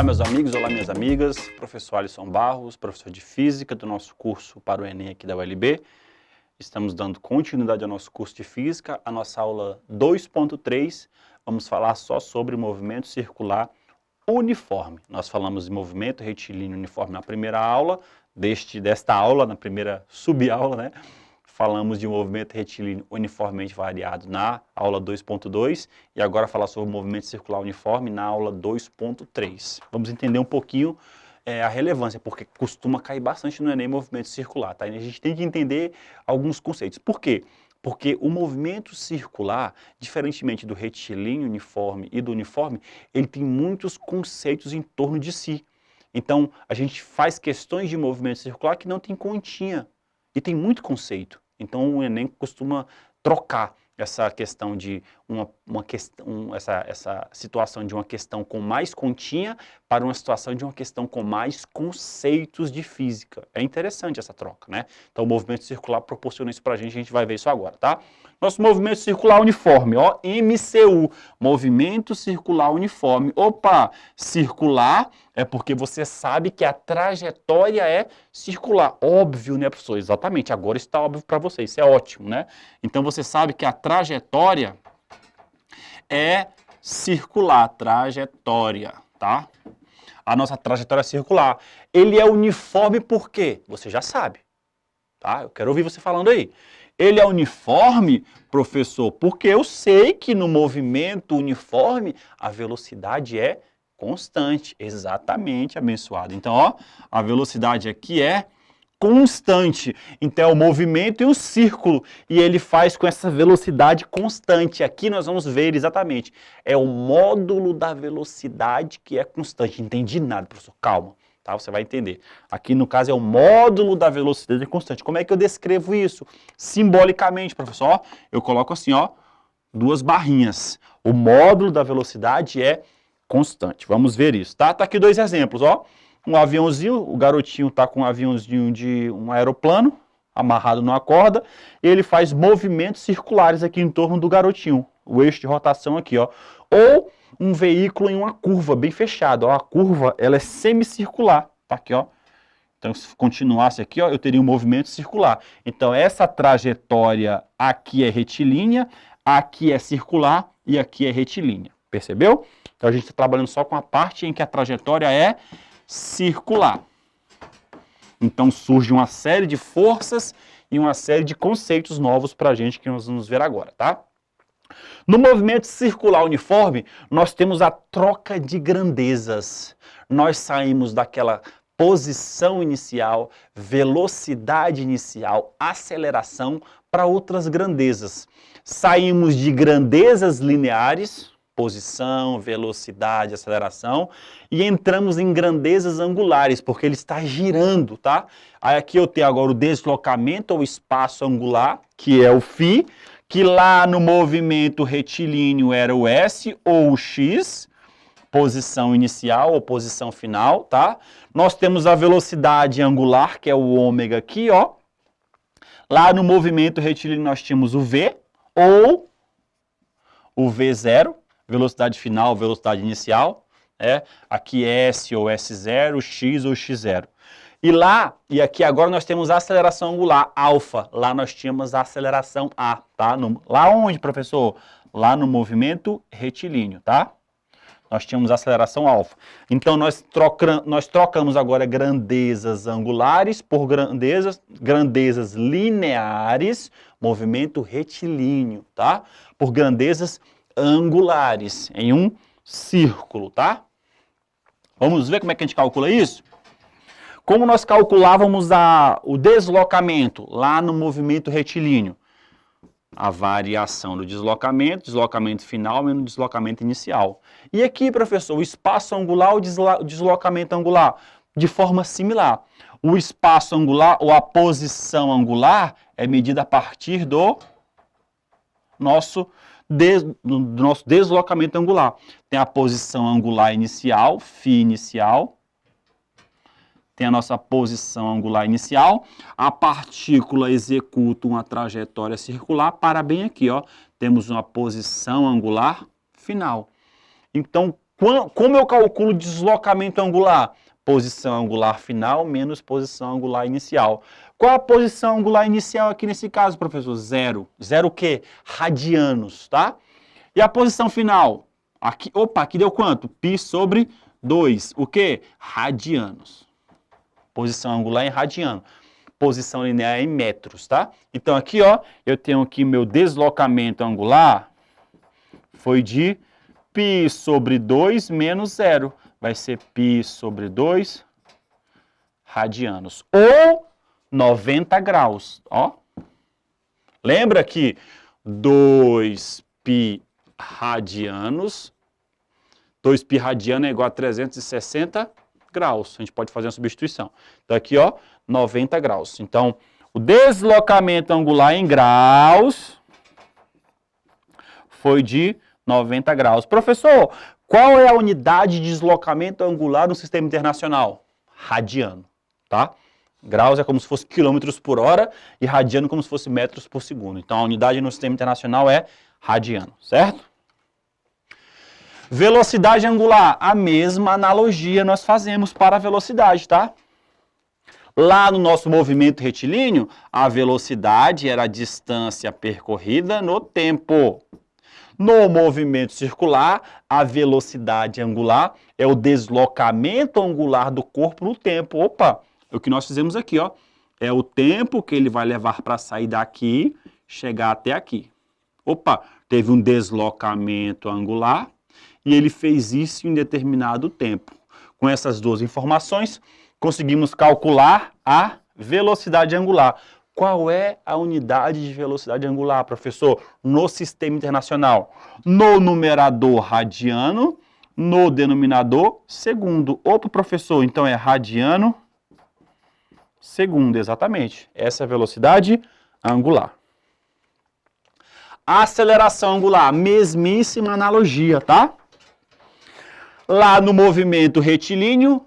meus amigos, olá, minhas amigas. Professor Alisson Barros, professor de Física do nosso curso para o Enem aqui da ULB. Estamos dando continuidade ao nosso curso de Física, a nossa aula 2.3. Vamos falar só sobre movimento circular uniforme. Nós falamos de movimento retilíneo uniforme na primeira aula, desta aula, na primeira subaula, né? Falamos de movimento retilíneo uniformemente variado na aula 2.2 e agora falar sobre movimento circular uniforme na aula 2.3. Vamos entender um pouquinho a relevância, porque costuma cair bastante no Enem movimento circular, tá? E a gente tem que entender alguns conceitos. Por quê? Porque o movimento circular, diferentemente do retilíneo uniforme e do uniforme, ele tem muitos conceitos em torno de si. Então, a gente faz questões de movimento circular que não tem continha e tem muito conceito. Então, o Enem costuma trocar essa questão de essa situação de uma questão com mais continha para uma situação de uma questão com mais conceitos de física. É interessante essa troca, né? Então, o movimento circular proporciona isso para a gente vai ver isso agora, tá? Nosso movimento circular uniforme, ó, MCU, movimento circular uniforme. Opa, circular é porque você sabe que a trajetória é circular. Óbvio, né, professor? Exatamente, agora está óbvio para você, isso é ótimo, né? Então, você sabe que a trajetória é circular, trajetória, tá? A nossa trajetória é circular. Ele é uniforme por quê? Você já sabe, tá? Eu quero ouvir você falando aí. Ele é uniforme, professor, porque eu sei que no movimento uniforme a velocidade é constante. Exatamente, abençoado. Então, ó, a velocidade aqui é constante. Então, é o movimento e o círculo. E ele faz com essa velocidade constante. Aqui nós vamos ver exatamente. É o módulo da velocidade que é constante. Entendi nada, professor. Calma. Tá? Você vai entender. Aqui, no caso, é o módulo da velocidade constante. Como é que eu descrevo isso? Simbolicamente, professor. Eu coloco assim, ó, duas barrinhas. O módulo da velocidade é constante. Vamos ver isso, tá? Tá aqui dois exemplos, ó. Um aviãozinho, o garotinho tá com um aviãozinho de um aeroplano, amarrado numa corda, e ele faz movimentos circulares aqui em torno do garotinho. O eixo de rotação aqui, ó. Ou um veículo em uma curva bem fechada, ó. A curva, ela é semicircular, tá aqui, ó. Então, se continuasse aqui, ó, eu teria um movimento circular. Então, essa trajetória aqui é retilínea, aqui é circular e aqui é retilínea. Percebeu? Então, a gente está trabalhando só com a parte em que a trajetória é circular. Então, surge uma série de forças e uma série de conceitos novos para a gente que nós vamos ver agora, tá? No movimento circular uniforme, nós temos a troca de grandezas. Nós saímos daquela posição inicial, velocidade inicial, aceleração para outras grandezas. Saímos de grandezas lineares, posição, velocidade, aceleração, e entramos em grandezas angulares, porque ele está girando, tá? Aí aqui eu tenho agora o deslocamento ou espaço angular, que é o φ, que lá no movimento retilíneo era o S ou o X, posição inicial ou posição final, tá? Nós temos a velocidade angular, que é o ômega aqui, ó. Lá no movimento retilíneo nós tínhamos o V ou o V0, velocidade final, velocidade inicial, aqui S ou S0, X ou X0. E lá, e aqui agora nós temos a aceleração angular, alfa. Lá nós tínhamos a aceleração A, tá? Lá onde, professor? Lá no movimento retilíneo, tá? Nós tínhamos a aceleração alfa. Então, nós trocamos agora grandezas angulares por grandezas lineares, movimento retilíneo, tá? Por grandezas angulares, em um círculo, tá? Vamos ver como é que a gente calcula isso? Como nós calculávamos o deslocamento lá no movimento retilíneo? A variação do deslocamento final menos deslocamento inicial. E aqui, professor, o espaço angular ou deslocamento angular? De forma similar. O espaço angular ou a posição angular é medida a partir do nosso deslocamento angular. Tem a posição angular inicial, φ inicial. Tem a nossa posição angular inicial, a partícula executa uma trajetória circular, para bem aqui, ó, temos uma posição angular final. Então, Como eu calculo deslocamento angular? Posição angular final menos posição angular inicial. Qual a posição angular inicial aqui nesse caso, professor? Zero. Zero o quê? Radianos, tá? E a posição final? Aqui, opa, aqui deu quanto? Π sobre 2. O quê? Radianos. Posição angular em radiano. Posição linear em metros, tá? Então aqui, ó, eu tenho aqui meu deslocamento angular foi de π sobre 2 menos 0. Vai ser π sobre 2 radianos. Ou 90 graus, ó. Lembra que 2π radianos, 2π radiano é igual a 360 graus. A gente pode fazer uma substituição. Então aqui, ó, 90 graus. Então, o deslocamento angular em graus foi de 90 graus. Professor, qual é a unidade de deslocamento angular no sistema internacional? Radiano, tá? Graus é como se fosse quilômetros por hora e radiano como se fosse metros por segundo. Então, a unidade no sistema internacional é radiano, certo? Velocidade angular, a mesma analogia nós fazemos para a velocidade, tá? Lá no nosso movimento retilíneo, a velocidade era a distância percorrida no tempo. No movimento circular, a velocidade angular é o deslocamento angular do corpo no tempo. Opa, é o que nós fizemos aqui, ó. É o tempo que ele vai levar para sair daqui, chegar até aqui. Opa, teve um deslocamento angular e ele fez isso em determinado tempo. Com essas duas informações, conseguimos calcular a velocidade angular. Qual é a unidade de velocidade angular, professor? No sistema internacional. No numerador, radiano. No denominador, segundo. Opa, professor, então é radiano segundo, exatamente. Essa é a velocidade angular. Aceleração angular, mesmíssima analogia, tá? Lá no movimento retilíneo,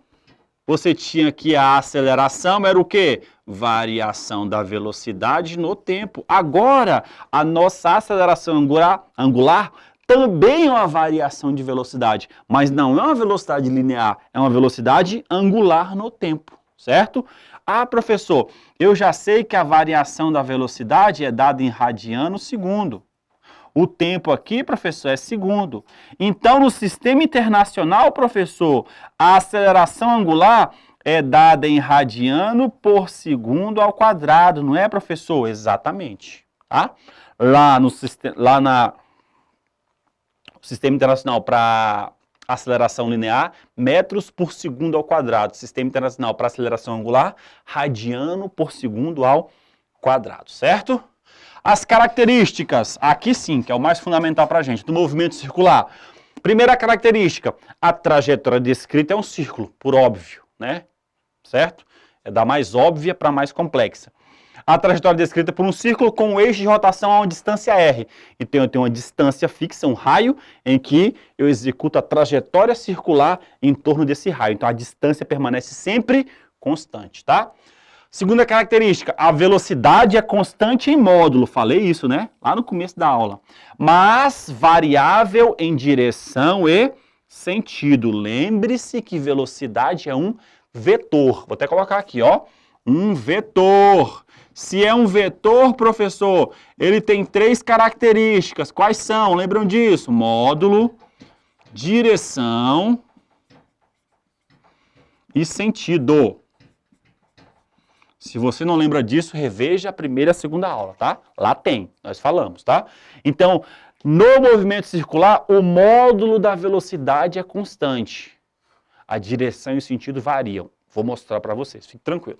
você tinha que a aceleração era o quê? Variação da velocidade no tempo. Agora, a nossa aceleração angular também é uma variação de velocidade, mas não é uma velocidade linear, é uma velocidade angular no tempo, certo? Ah, professor, eu já sei que a variação da velocidade é dada em radiano segundo. O tempo aqui, professor, é segundo. Então, no sistema internacional, professor, a aceleração angular é dada em radiano por segundo ao quadrado, não é, professor? Exatamente. Tá? Lá no sistema internacional para aceleração linear, metros por segundo ao quadrado. Sistema internacional para aceleração angular, radiano por segundo ao quadrado, certo? As características, aqui sim, que é o mais fundamental para a gente, do movimento circular. Primeira característica, a trajetória descrita é um círculo, por óbvio, né? Certo? É da mais óbvia para a mais complexa. A trajetória descrita por um círculo com um eixo de rotação a uma distância r. Então eu tenho uma distância fixa, um raio, em que eu executo a trajetória circular em torno desse raio. Então a distância permanece sempre constante, tá? Segunda característica, a velocidade é constante em módulo. Falei isso, né? Lá no começo da aula. Mas variável em direção e sentido. Lembre-se que velocidade é um vetor. Vou até colocar aqui, ó. Um vetor. Se é um vetor, professor, ele tem três características. Quais são? Lembram disso? Módulo, direção e sentido. Se você não lembra disso, reveja a primeira e a segunda aula, tá? Lá tem, nós falamos, tá? Então, no movimento circular, o módulo da velocidade é constante. A direção e o sentido variam. Vou mostrar para vocês, fique tranquilo.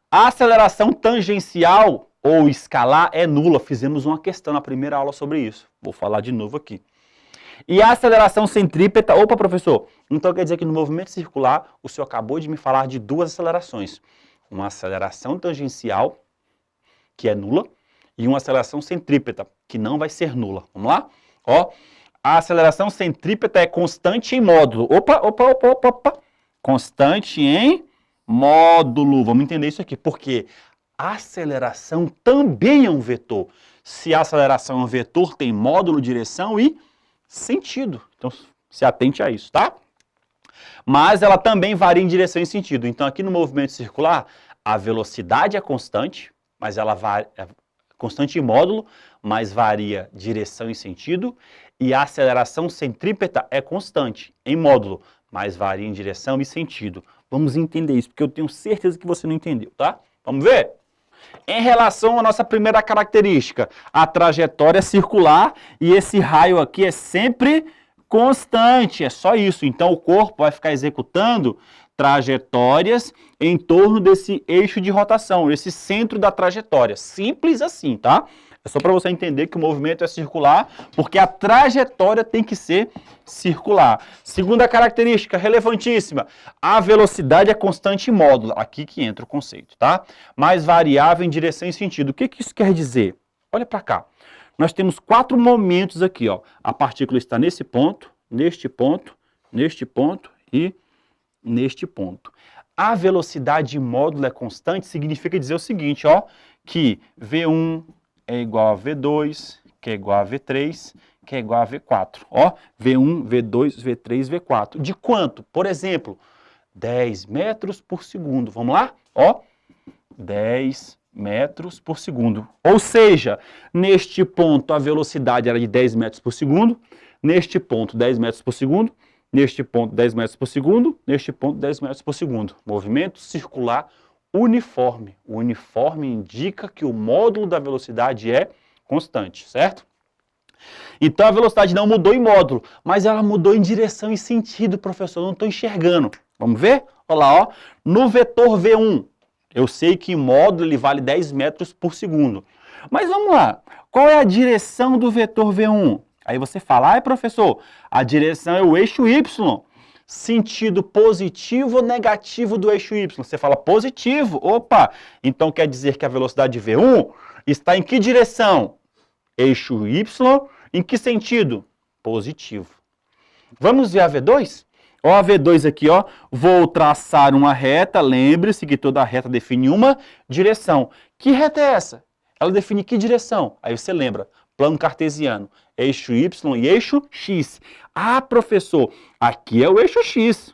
A aceleração tangencial ou escalar é nula. Fizemos uma questão na primeira aula sobre isso. Vou falar de novo aqui. E a aceleração centrípeta... Opa, professor, então quer dizer que no movimento circular, o senhor acabou de me falar de duas acelerações. Uma aceleração tangencial, que é nula, e uma aceleração centrípeta, que não vai ser nula. Vamos lá? Ó, a aceleração centrípeta é constante em módulo. Opa. Constante em módulo. Vamos entender isso aqui, porque a aceleração também é um vetor. Se a aceleração é um vetor, tem módulo, direção e sentido. Então, Se atente a isso, tá? Mas ela também varia em direção e sentido. Então, aqui no movimento circular, a velocidade é constante, mas ela varia, é constante em módulo, mas varia direção e sentido. E a aceleração centrípeta é constante em módulo, mas varia em direção e sentido. Vamos entender isso, porque eu tenho certeza que você não entendeu, tá? Vamos ver? Em relação à nossa primeira característica, a trajetória circular, e esse raio aqui é sempre constante, é só isso. Então o corpo vai ficar executando trajetórias em torno desse eixo de rotação, esse centro da trajetória. Simples assim, tá? É só para você entender que o movimento é circular, porque a trajetória tem que ser circular. Segunda característica, relevantíssima, a velocidade é constante em módulo. Aqui que entra o conceito, tá? Mais variável em direção e sentido. O que que isso quer dizer? Olha para cá. Nós temos 4 momentos aqui, ó. A partícula está nesse ponto, neste ponto, neste ponto e neste ponto. A velocidade em módulo é constante, significa dizer o seguinte, ó, que V1 é igual a V2, que é igual a V3, que é igual a V4. Ó, V1, V2, V3, V4. De quanto? Por exemplo, 10 metros por segundo. Vamos lá? Ó, 10 metros por segundo. Ou seja, neste ponto a velocidade era de 10 metros por segundo, neste ponto 10 metros por segundo, neste ponto 10 metros por segundo, neste ponto 10 metros por segundo. Movimento circular uniforme. O uniforme indica que o módulo da velocidade é constante, certo? Então a velocidade não mudou em módulo, mas ela mudou em direção e sentido, professor. Eu não estou enxergando. Vamos ver? Olha lá, ó. No vetor V1, eu sei que em módulo ele vale 10 metros por segundo. Mas vamos lá. Qual é a direção do vetor V1? Aí você fala, professor, a direção é o eixo Y. Sentido positivo ou negativo do eixo Y? Você fala positivo. Opa! Então quer dizer que a velocidade V1 está em que direção? Eixo Y. Em que sentido? Positivo. Vamos ver a V2? Ó, a V2 aqui, ó. Vou traçar uma reta. Lembre-se que toda reta define uma direção. Que reta é essa? Ela define que direção? Aí você lembra. Plano cartesiano. Eixo Y e eixo X. Ah, professor, aqui é o eixo X.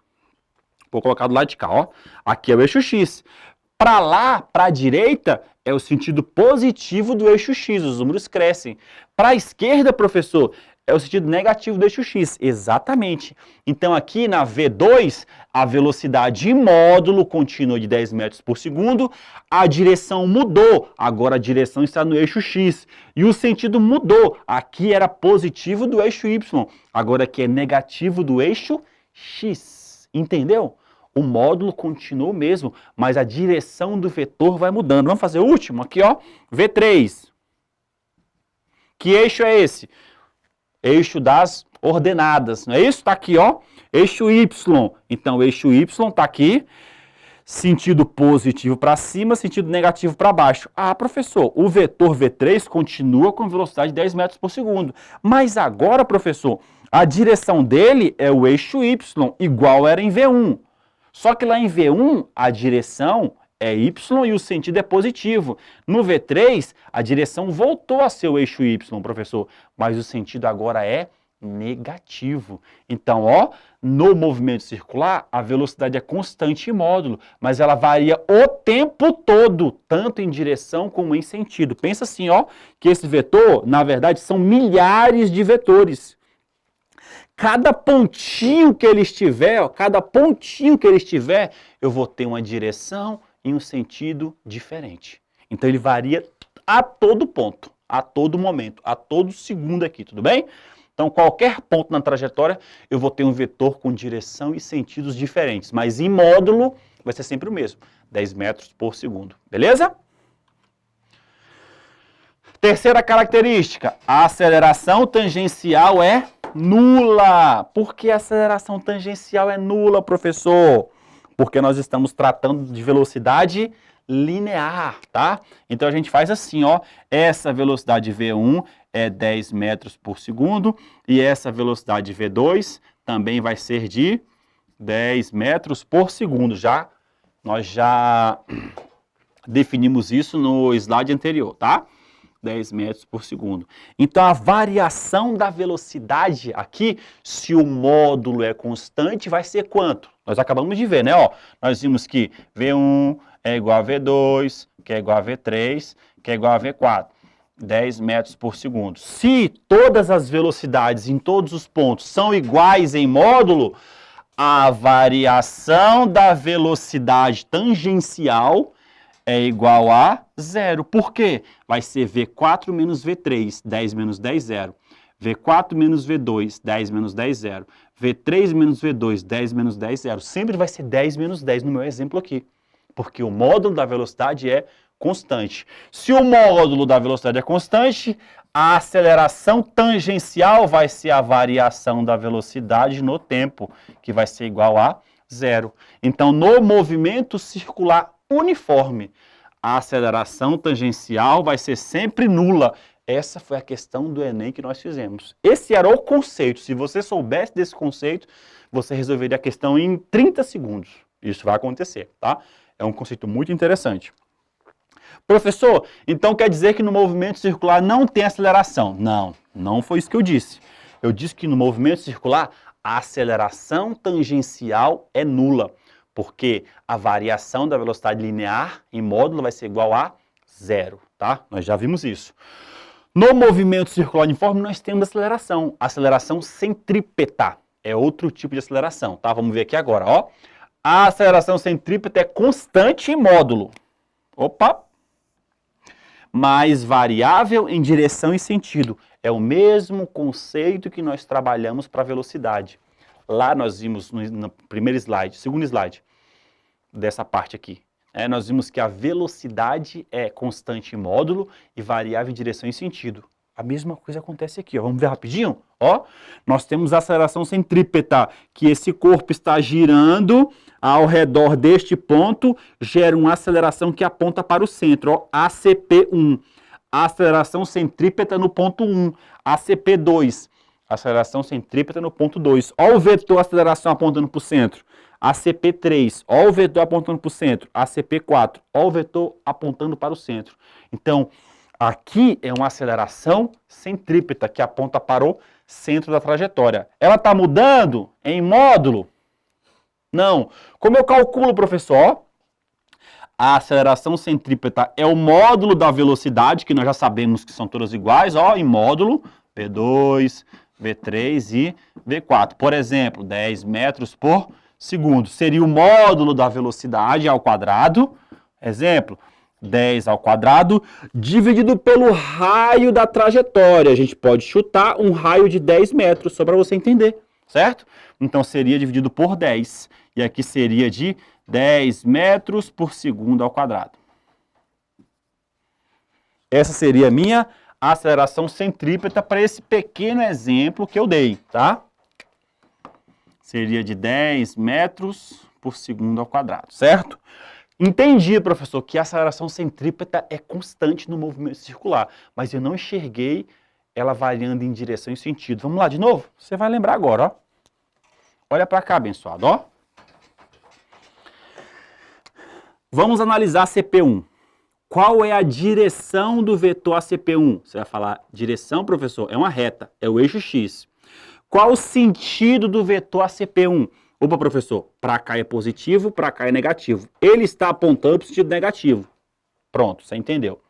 Vou colocar do lado de cá, ó. Aqui é o eixo X. Para lá, para a direita, é o sentido positivo do eixo X. Os números crescem. Para a esquerda, professor, é o sentido negativo do eixo X. Exatamente. Então, aqui na V2, a velocidade em módulo continua de 10 metros por segundo. A direção mudou. Agora a direção está no eixo X. E o sentido mudou. Aqui era positivo do eixo Y. Agora aqui é negativo do eixo X. Entendeu? O módulo continua o mesmo, mas a direção do vetor vai mudando. Vamos fazer o último aqui, ó. V3. Que eixo é esse? Eixo das ordenadas, não é isso? Está aqui, ó, eixo Y. Então, o eixo Y está aqui, sentido positivo para cima, sentido negativo para baixo. Ah, professor, o vetor V3 continua com velocidade de 10 metros por segundo. Mas agora, professor, a direção dele é o eixo Y, igual era em V1. Só que lá em V1, a direção é Y e o sentido é positivo. No V3, a direção voltou a ser o eixo Y, professor, mas o sentido agora é negativo. Então, ó, no movimento circular, a velocidade é constante em módulo, mas ela varia o tempo todo, tanto em direção como em sentido. Pensa assim, ó, que esse vetor, na verdade, são milhares de vetores. Cada pontinho que ele estiver, ó, eu vou ter uma direção em um sentido diferente. Então ele varia a todo ponto, a todo momento, a todo segundo aqui, tudo bem? Então qualquer ponto na trajetória eu vou ter um vetor com direção e sentidos diferentes, mas em módulo vai ser sempre o mesmo, 10 metros por segundo, beleza? Terceira característica, a aceleração tangencial é nula. Por que a aceleração tangencial é nula, professor? Porque nós estamos tratando de velocidade linear, tá? Então a gente faz assim, ó, essa velocidade V1 é 10 metros por segundo e essa velocidade V2 também vai ser de 10 metros por segundo. Nós já definimos isso no slide anterior, tá? 10 metros por segundo. Então, a variação da velocidade aqui, se o módulo é constante, vai ser quanto? Nós acabamos de ver, né? Ó, nós vimos que V1 é igual a V2, que é igual a V3, que é igual a V4. 10 metros por segundo. Se todas as velocidades em todos os pontos são iguais em módulo, a variação da velocidade tangencial é igual a zero. Por quê? Vai ser V4 menos V3, 10 menos 10, 0. V4 menos V2, 10 menos 10, 0. V3 menos V2, 10 menos 10, 0. Sempre vai ser 10 menos 10 no meu exemplo aqui. Porque o módulo da velocidade é constante. Se o módulo da velocidade é constante, a aceleração tangencial vai ser a variação da velocidade no tempo, que vai ser igual a zero. Então, no movimento circular uniforme, a aceleração tangencial vai ser sempre nula. Essa foi a questão do Enem que nós fizemos. Esse era o conceito. Se você soubesse desse conceito, você resolveria a questão em 30 segundos. Isso vai acontecer, tá? É um conceito muito interessante. Professor, então quer dizer que no movimento circular não tem aceleração? Não, não foi isso que eu disse. Eu disse que no movimento circular a aceleração tangencial é nula, porque a variação da velocidade linear em módulo vai ser igual a zero, tá? Nós já vimos isso. No movimento circular uniforme nós temos aceleração centrípeta. É outro tipo de aceleração, tá? Vamos ver aqui agora, ó. A aceleração centrípeta é constante em módulo. Opa! Mas variável em direção e sentido. É o mesmo conceito que nós trabalhamos para velocidade. Lá nós vimos no primeiro slide, segundo slide dessa parte aqui. Nós vimos que a velocidade é constante em módulo e variável em direção e sentido. A mesma coisa acontece aqui, ó. Vamos ver rapidinho? Ó, nós temos a aceleração centrípeta, que esse corpo está girando ao redor deste ponto, gera uma aceleração que aponta para o centro, ó, ACP1. Aceleração centrípeta no ponto 1, ACP2. Aceleração centrípeta no ponto 2. Ó o vetor aceleração apontando para o centro, ACP3. Ó o vetor apontando para o centro, ACP4. Ó o vetor apontando para o centro. Então, aqui é uma aceleração centrípeta que aponta para o centro da trajetória. Ela está mudando em módulo? Não. Como eu calculo, professor? A aceleração centrípeta é o módulo da velocidade, que nós já sabemos que são todas iguais, ó, em módulo, V2, V3 e V4. Por exemplo, 10 metros por segundo. Seria o módulo da velocidade ao quadrado. Exemplo, 10 ao quadrado, dividido pelo raio da trajetória. A gente pode chutar um raio de 10 metros, só para você entender, certo? Então, seria dividido por 10. E aqui seria de 10 metros por segundo ao quadrado. Essa seria a minha aceleração centrípeta para esse pequeno exemplo que eu dei, tá? Seria de 10 metros por segundo ao quadrado, certo? Entendi, professor, que a aceleração centrípeta é constante no movimento circular, mas eu não enxerguei ela variando em direção e sentido. Vamos lá de novo? Você vai lembrar agora, ó. Olha para cá, abençoado, ó. Vamos analisar a CP1. Qual é a direção do vetor ACP1? Você vai falar, direção, professor, é uma reta, é o eixo X. Qual o sentido do vetor ACP1? Opa, professor, para cá é positivo, para cá é negativo. Ele está apontando para o sentido negativo. Pronto, você entendeu.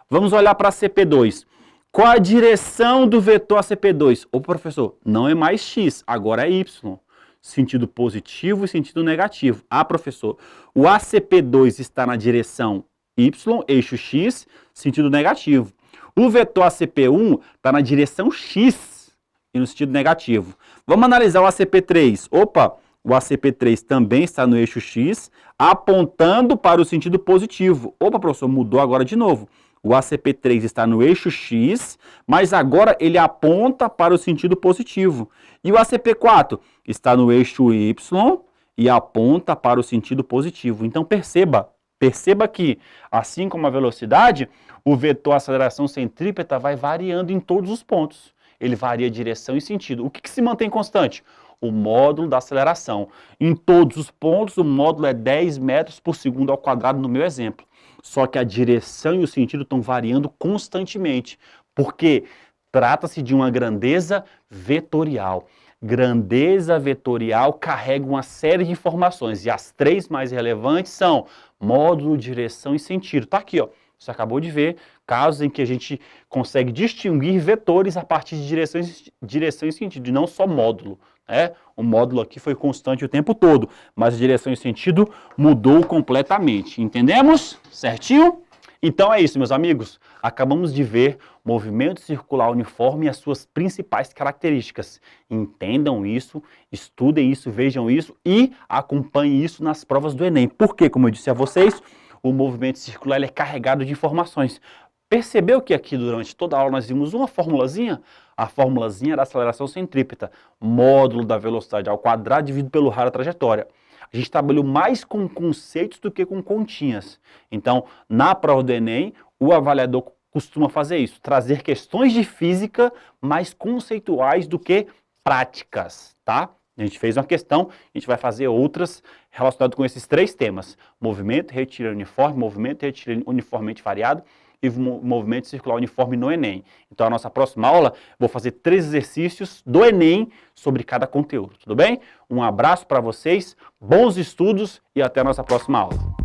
Vamos olhar para a CP2. Qual a direção do vetor ACP2? Opa, professor, não é mais X, agora é Y. Sentido positivo e sentido negativo. Ah, professor, o ACP2 está na direção Y, eixo X, sentido negativo. O vetor ACP1 está na direção X e no sentido negativo. Vamos analisar o ACP3. Opa, o ACP3 também está no eixo X, apontando para o sentido positivo. Opa, professor, mudou agora de novo. O ACP3 está no eixo X, mas agora ele aponta para o sentido positivo. E o ACP4 está no eixo Y e aponta para o sentido positivo. Então perceba que, assim como a velocidade, o vetor aceleração centrípeta vai variando em todos os pontos. Ele varia direção e sentido. O que se mantém constante? O módulo da aceleração. Em todos os pontos, o módulo é 10 metros por segundo ao quadrado no meu exemplo. Só que a direção e o sentido estão variando constantemente, porque trata-se de uma grandeza vetorial. Grandeza vetorial carrega uma série de informações, e as três mais relevantes são módulo, direção e sentido. Está aqui, ó. Você acabou de ver casos em que a gente consegue distinguir vetores a partir de direção e sentido, e não só módulo. Né? O módulo aqui foi constante o tempo todo, mas a direção e sentido mudou completamente. Entendemos? Certinho? Então é isso, meus amigos. Acabamos de ver movimento circular uniforme e as suas principais características. Entendam isso, estudem isso, vejam isso e acompanhem isso nas provas do Enem. Porque, como eu disse a vocês, o movimento circular ele é carregado de informações. Percebeu que aqui durante toda a aula nós vimos uma formulazinha? A formulazinha da aceleração centrípeta, módulo da velocidade ao quadrado dividido pelo raio da trajetória. A gente trabalhou mais com conceitos do que com continhas. Então, na prova do Enem, o avaliador costuma fazer isso, trazer questões de física mais conceituais do que práticas, tá? A gente fez uma questão, a gente vai fazer outras relacionadas com esses três temas. Movimento retilíneo uniforme, movimento retilíneo uniformemente variado e movimento circular uniforme no Enem. Então, a nossa próxima aula, vou fazer 3 exercícios do Enem sobre cada conteúdo, tudo bem? Um abraço para vocês, bons estudos e até a nossa próxima aula.